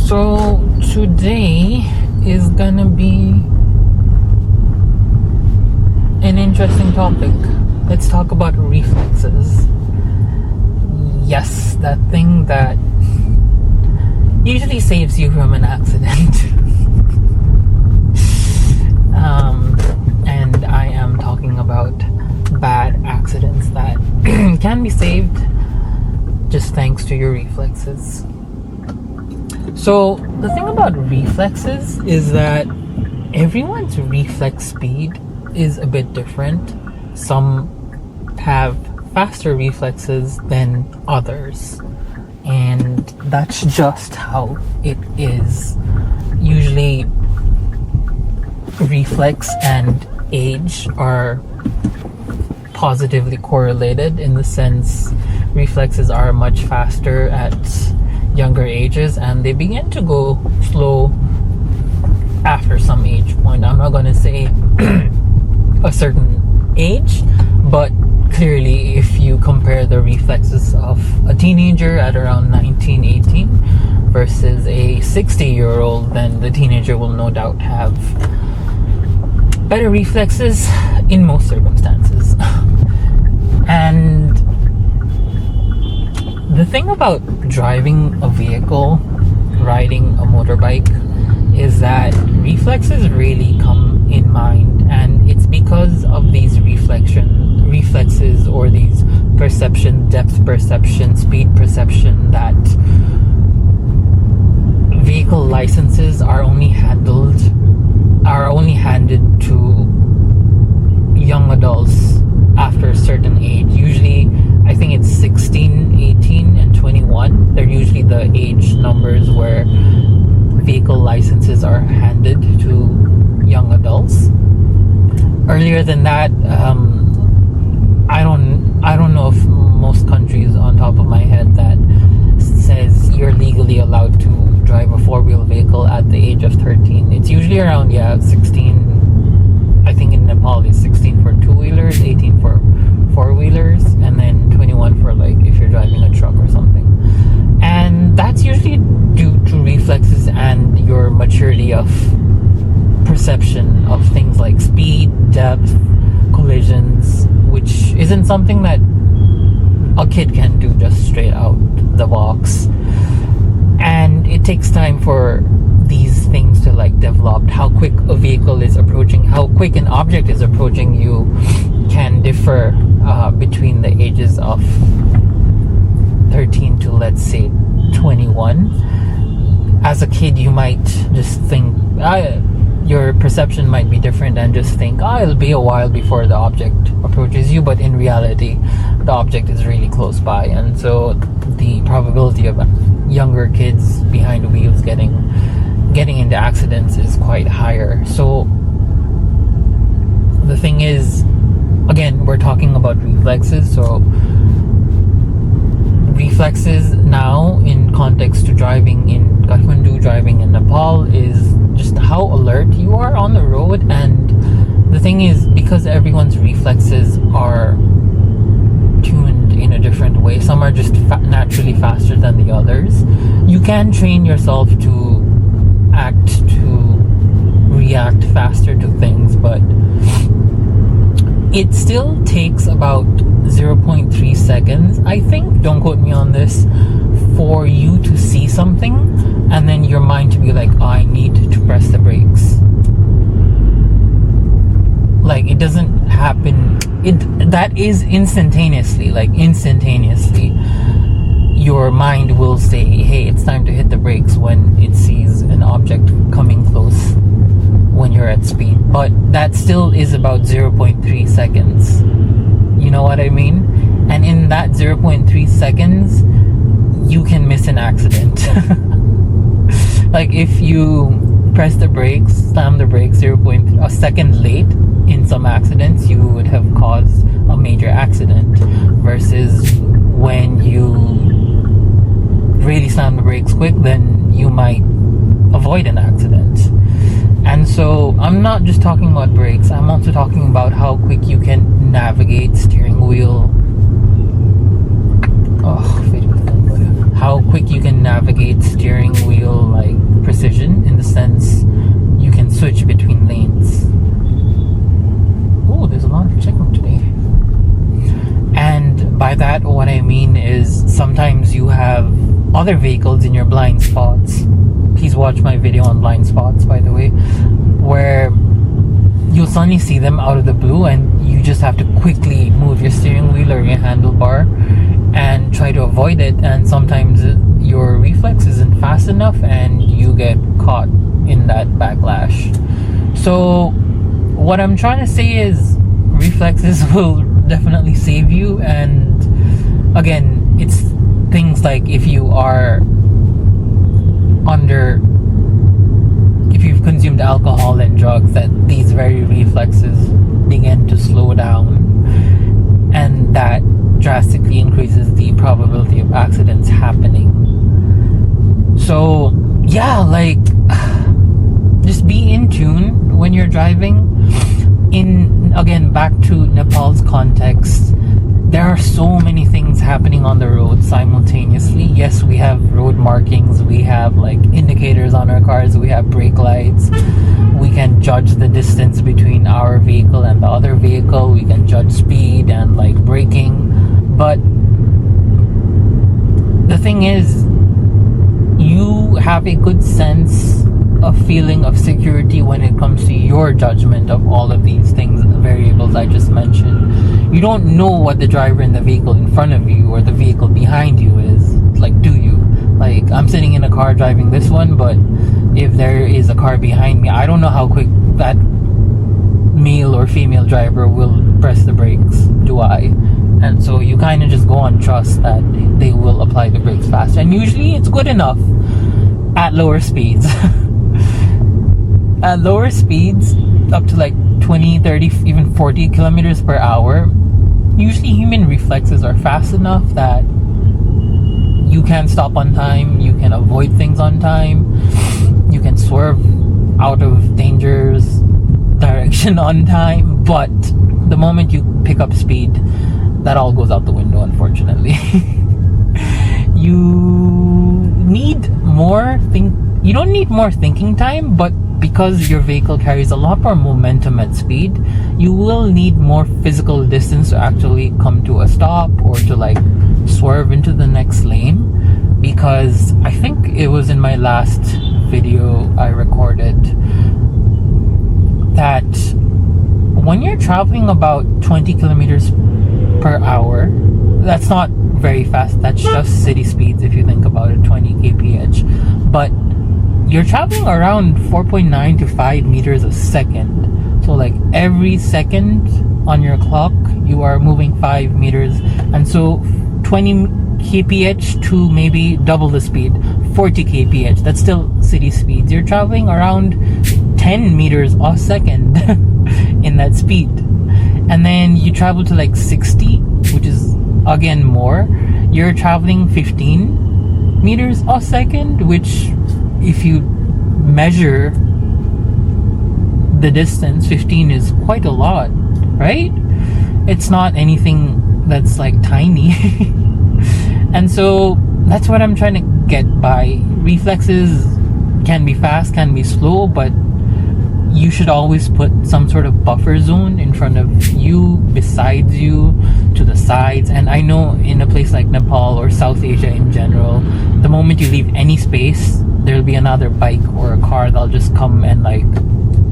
So today is gonna be an interesting topic. Let's talk about reflexes. Yes, that thing that usually saves you from an accident. And I am talking about bad accidents that can be saved just thanks to your reflexes. So the thing about reflexes is that everyone's reflex speed is a bit different. Some have faster reflexes than others, and that's just how it is. Usually reflex and age are positively correlated, in the sense reflexes are much faster at younger ages and they begin to go slow after some age point. I'm not going to say a certain age, but clearly if you compare the reflexes of a teenager at around 19, 18 versus a 60-year-old, then the teenager will no doubt have better reflexes in most circumstances. And the thing about driving a vehicle, riding a motorbike, is that reflexes really come in mind, and it's because of these reflexes or these perception, depth perception, speed perception, that vehicle licenses are only handed to young adults after a certain age. Usually I think it's 16, 18, and 21. They're usually the age numbers where vehicle licenses are handed to young adults. Earlier than that, I don't know if most countries on top of my head that says you're legally allowed to drive a four-wheel vehicle at the age of 13. It's usually around 16. I think in Nepal it's 16 for two-wheelers, 18 for four-wheelers, and then 21 for like if you're driving a truck or something. And that's usually due to reflexes and your maturity of perception of things like speed, depth, collisions, which isn't something that a kid can do just straight out the box. And it takes time for these things to like develop. How quick a vehicle is approaching, how quick an object is approaching you can differ between the ages of 13 to, let's say, 21. As a kid, you might just think, your perception might be different and just think, it'll be a while before the object approaches you, but in reality, the object is really close by, and so the probability of younger kids behind the wheels getting into accidents is quite higher. So the thing is, again, we're talking about reflexes. So reflexes now in context to driving in Kathmandu, driving in Nepal, is just how alert you are on the road. And the thing is, because everyone's reflexes are tuned in a different way, some are just naturally faster than the others, you can train yourself to react faster to things, but it still takes about 0.3 seconds, I think, don't quote me on this, for you to see something and then your mind to be like, I need to press the brakes. Like, it doesn't happen, that is instantaneously, your mind will say, hey, it's time to hit the brakes when it sees an object coming close when you're at speed. But that still is about 0.3 seconds. You know what I mean? And in that 0.3 seconds, you can miss an accident. Like, if you press the brakes, slam the brakes a second late in some accidents, you would have caused a major accident, versus when you really slam the brakes quick, then you might avoid an accident. And so I'm not just talking about brakes, I'm also talking about how quick you can navigate steering wheel. How quick you can navigate steering wheel, like decision in the sense you can switch between lanes. Oh, there's a lot of checking today. And by that, what I mean is sometimes you have other vehicles in your blind spots. Please watch my video on blind spots, by the way, where you'll suddenly see them out of the blue and you just have to quickly move your steering wheel or your handlebar and try to avoid it, and sometimes your reflex isn't fast enough and you get caught in that backlash. So what I'm trying to say is reflexes will definitely save you. And again, it's things like if you've consumed alcohol and drugs, that these very reflexes begin to slow down, and that drastically increases the probability of accidents happening. So yeah, like, just be in tune when you're driving. Again, back to Nepal's context, there are so many things happening on the road simultaneously. Yes, we have road markings, we have like indicators on our cars, we have brake lights, we can judge the distance between our vehicle and the other vehicle, we can judge speed and like braking. But the thing is, you have a good sense of feeling of security when it comes to your judgment of all of these things, variables I just mentioned. You don't know what the driver in the vehicle in front of you or the vehicle behind you is. Like, do you? Like, I'm sitting in a car driving this one, but if there is a car behind me, I don't know how quick that male or female driver will press the brakes, do I? And so you kind of just go on trust that they will apply the brakes fast. And usually it's good enough at lower speeds. At lower speeds, up to like 20, 30, even 40 kilometers per hour, usually human reflexes are fast enough that you can stop on time, you can avoid things on time, you can swerve out of dangerous direction on time. But the moment you pick up speed, that all goes out the window, unfortunately. You don't need more thinking time, but because your vehicle carries a lot more momentum at speed, you will need more physical distance to actually come to a stop or to like swerve into the next lane. Because I think it was in my last video I recorded that when you're traveling about 20 kilometers per hour, that's not very fast, that's just city speeds if you think about it, 20 kph, but you're traveling around 4.9 to 5 meters a second. So like every second on your clock you are moving 5 meters, and so 20 kph to maybe double the speed, 40 kph, that's still city speeds. You're traveling around 10 meters a second in that speed. And then you travel to like 60, which is again more, you're traveling 15 meters a second, which if you measure the distance, 15 is quite a lot, right? It's not anything that's like tiny. And so that's what I'm trying to get by. Reflexes can be fast, can be slow, but you should always put some sort of buffer zone in front of you, besides you, to the sides. And I know in a place like Nepal or South Asia in general, the moment you leave any space, there'll be another bike or a car that'll just come and like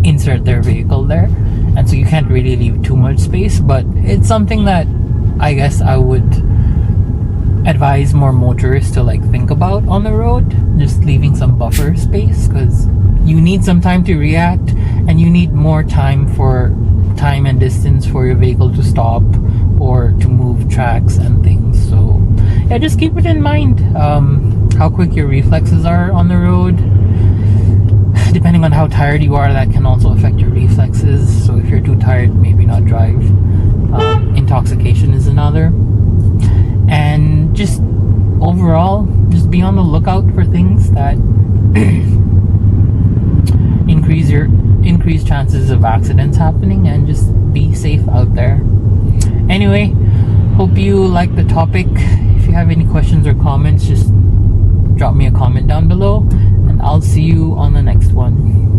insert their vehicle there, and so you can't really leave too much space. But it's something that I guess I would advise more motorists to like think about on the road, just leaving some buffer space, because you need some time to react and you need more time and distance for your vehicle to stop or to move tracks and things. So yeah, just keep it in mind how quick your reflexes are on the road. Depending on how tired you are, that can also affect your reflexes. So if you're too tired, maybe not drive. Intoxication is another. And just overall, just be on the lookout for things that increase chances of accidents happening, and just be safe out there. Anyway, hope you like the topic. If you have any questions or comments, just drop me a comment down below, and and I'll see you on the next one.